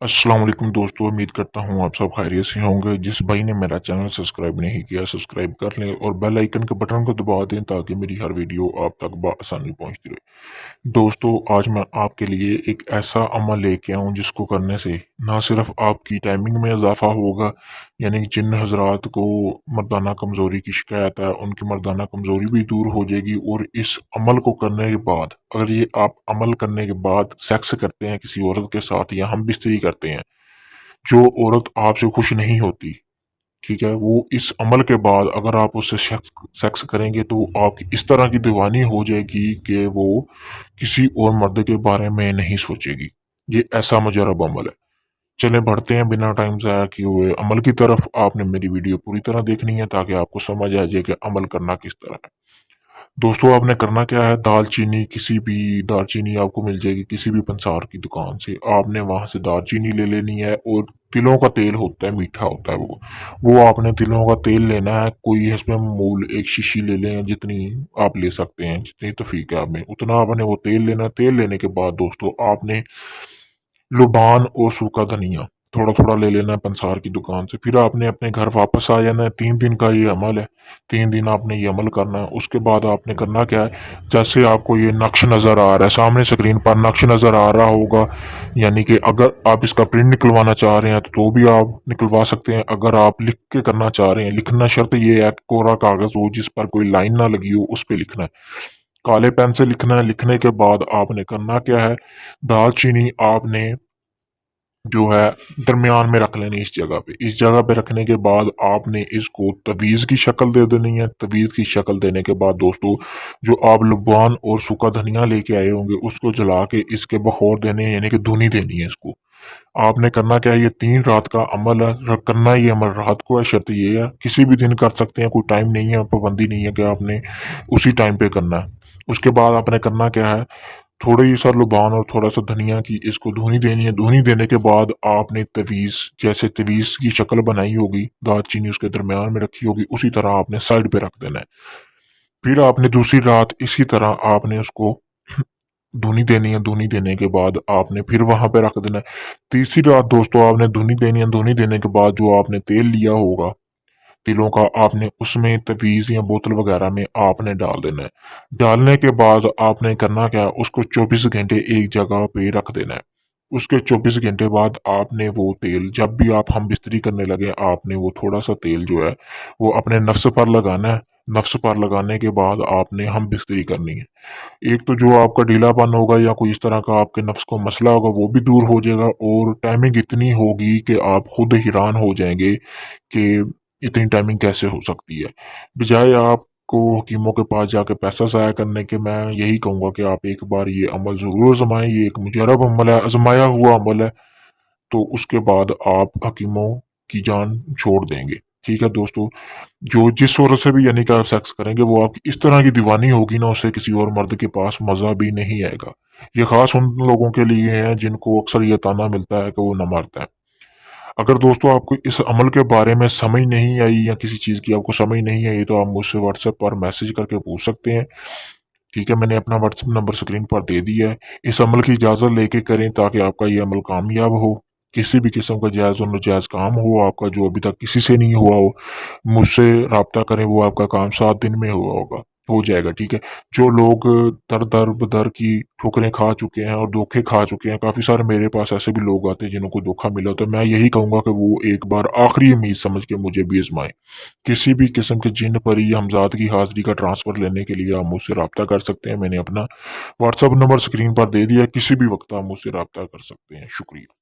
अस्सलाम वालेकुम दोस्तों, उम्मीद करता हूँ आप सब खैरियत से होंगे। जिस भाई ने मेरा चैनल सब्सक्राइब नहीं किया, सब्सक्राइब कर लें और बेल आइकन के बटन को दबा दें ताकि मेरी हर वीडियो आप तक बआसानी पहुँचती रहे। दोस्तों, आज मैं आपके लिए एक ऐसा अमल लेके आऊँ जिसको करने से ना सिर्फ आपकी टाइमिंग में इजाफा होगा, यानी कि जिन हजरात को मर्दाना कमज़ोरी की शिकायत है उनकी मर्दाना कमज़ोरी भी दूर हो जाएगी। और इस अमल को करने के बाद, अगर ये आप अमल करने के बाद सेक्स करते हैं किसी औरत के साथ या हम बिस्तरी करते हैं, जो औरत आपसे खुश नहीं होती, ठीक है, वो इस अमल के बाद अगर आप उससे सेक्स करेंगे तो वो आपकी इस तरह की दीवानी हो जाएगी कि वो किसी और मर्द के बारे में नहीं सोचेगी। ये ऐसा मुजरब अमल है। चलें बढ़ते हैं बिना टाइम ज़ाया किए हुए अमल की तरफ। आपने मेरी वीडियो पूरी तरह देखनी है ताकि आपको समझ आ जाए कि अमल करना किस तरह है। दोस्तों, आपने करना क्या है, दालचीनी, किसी भी दालचीनी आपको मिल जाएगी किसी भी पंसार की दुकान से। आपने वहां से दालचीनी ले लेनी है और तिलों का तेल होता है, मीठा होता है वो आपने तिलों का तेल लेना है। कोई इसमें मूल एक शीशी ले लें, जितनी आप ले सकते हैं, जितनी तफीक है आप में उतना आपने वो तेल लेना है। तेल लेने के बाद दोस्तों, आपने लुबान और सूखा धनिया थोड़ा थोड़ा ले लेना है पंसार की दुकान से। फिर आपने अपने घर वापस आ जाना है। 3 दिन का ये अमल है, 3 दिन आपने ये अमल करना है। उसके बाद आपने करना क्या है, जैसे आपको ये नक्श नज़र आ रहा है सामने स्क्रीन पर, नक्श नज़र आ रहा होगा, यानी कि अगर आप इसका प्रिंट निकलवाना चाह रहे हैं तो भी आप निकलवा सकते हैं। अगर आप लिख के करना चाह रहे हैं, लिखना शर्त ये है कोरा कागज़ हो जिस पर कोई लाइन ना लगी हो, उस पर लिखना है, काले पेन से लिखना है। लिखने के बाद आपने करना क्या है, दालचीनी आपने जो है दरमियान में रख लेनी, इस जगह पे। इस जगह पे रखने के बाद आपने इसको तवीज़ की शक्ल दे देनी है। तवीज़ की शक्ल देने के बाद दोस्तों, जो आप लुबान और सूखा धनिया लेके आए होंगे उसको जला के इसके बखौर देने हैं, यानी कि धुनी देनी है इसको। आपने करना क्या है, ये 3 रात का अमल है। करना ये अमल रात को है, शर्त ये है, किसी भी दिन कर सकते हैं, कोई टाइम नहीं है, पाबंदी नहीं है कि आपने उसी टाइम पे करना है। उसके बाद आपने करना क्या है, थोड़ी सा लुबान और थोड़ा सा धनिया की इसको धुनी देनी है। धुनी देने के बाद आपने तवीज़, जैसे तवीज़ की शक्ल बनाई होगी, दालचीनी उसके दरमियान में रखी होगी, उसी तरह आपने साइड पे रख देना है। फिर आपने दूसरी रात इसी तरह आपने उसको धुनी देनी है। धुनी देने के बाद आपने फिर वहां पे रख देना है। तीसरी रात दोस्तों, आपने धुनी देनी है। धुनी देने के बाद जो आपने तेल लिया होगा तिलों का, आपने उसमें तवीज़ या बोतल वगैरह में आपने डाल देना है। डालने के बाद आपने करना क्या है, उसको 24 घंटे एक जगह पे रख देना है। उसके 24 घंटे बाद आपने वो तेल, जब भी आप हम बिस्तरी करने लगे, आपने वो थोड़ा सा तेल जो है वो अपने नफ्स पर लगाना है। नफ्स पर लगाने के बाद आपने हम बिस्तरी करनी है। एक तो जो आपका ढीलापन होगा या कोई इस तरह का आपके नफ्स को मसला होगा वो भी दूर हो जाएगा, और टाइमिंग इतनी होगी कि आप खुद हैरान हो जाएंगे कि इतनी टाइमिंग कैसे हो सकती है। बजाय आपको हकीमों के पास जाके पैसा ज़ाया करने के, मैं यही कहूँगा कि आप एक बार ये अमल ज़रूर आजमाएं। ये एक मुजरब अमल है, आजमाया हुआ अमल है। तो उसके बाद आप हकीमों की जान छोड़ देंगे। ठीक है दोस्तों, जो जिस औरत से भी यानी कि आप सेक्स करेंगे वो आपकी इस तरह की दीवानी होगी ना, उससे किसी और मर्द के पास मज़ा भी नहीं आएगा। ये खास उन लोगों के लिए है जिनको अक्सर ये ताना मिलता है कि वो न मरते हैं। अगर दोस्तों आपको इस अमल के बारे में समझ नहीं आई या किसी चीज़ की आपको समझ नहीं आई तो आप मुझसे व्हाट्सएप पर मैसेज करके पूछ सकते हैं। ठीक है, मैंने अपना व्हाट्सएप नंबर स्क्रीन पर दे दिया है। इस अमल की इजाज़त लेके करें ताकि आपका ये अमल कामयाब हो। किसी भी किस्म का जायज़ और नाजायज़ काम हो आपका जो अभी तक किसी से नहीं हुआ हो, मुझसे राब्ता करें, वो आपका काम 7 दिन में हुआ होगा, हो जाएगा। ठीक है, जो लोग दर दर बदर की ठोकरें खा चुके हैं और धोखे खा चुके हैं, काफ़ी सारे मेरे पास ऐसे भी लोग आते हैं जिनको धोखा मिला, तो मैं यही कहूँगा कि वो एक बार आखिरी उम्मीद समझ के मुझे भी आजमाएं। किसी भी किस्म के जिन परी या हमजाद की हाजिरी का ट्रांसफ़र लेने के लिए आप मुझसे रब्ता कर सकते हैं। मैंने अपना व्हाट्सअप नंबर स्क्रीन पर दे दिया है, किसी भी वक्त आप मुझसे रब्ता कर सकते हैं। शुक्रिया।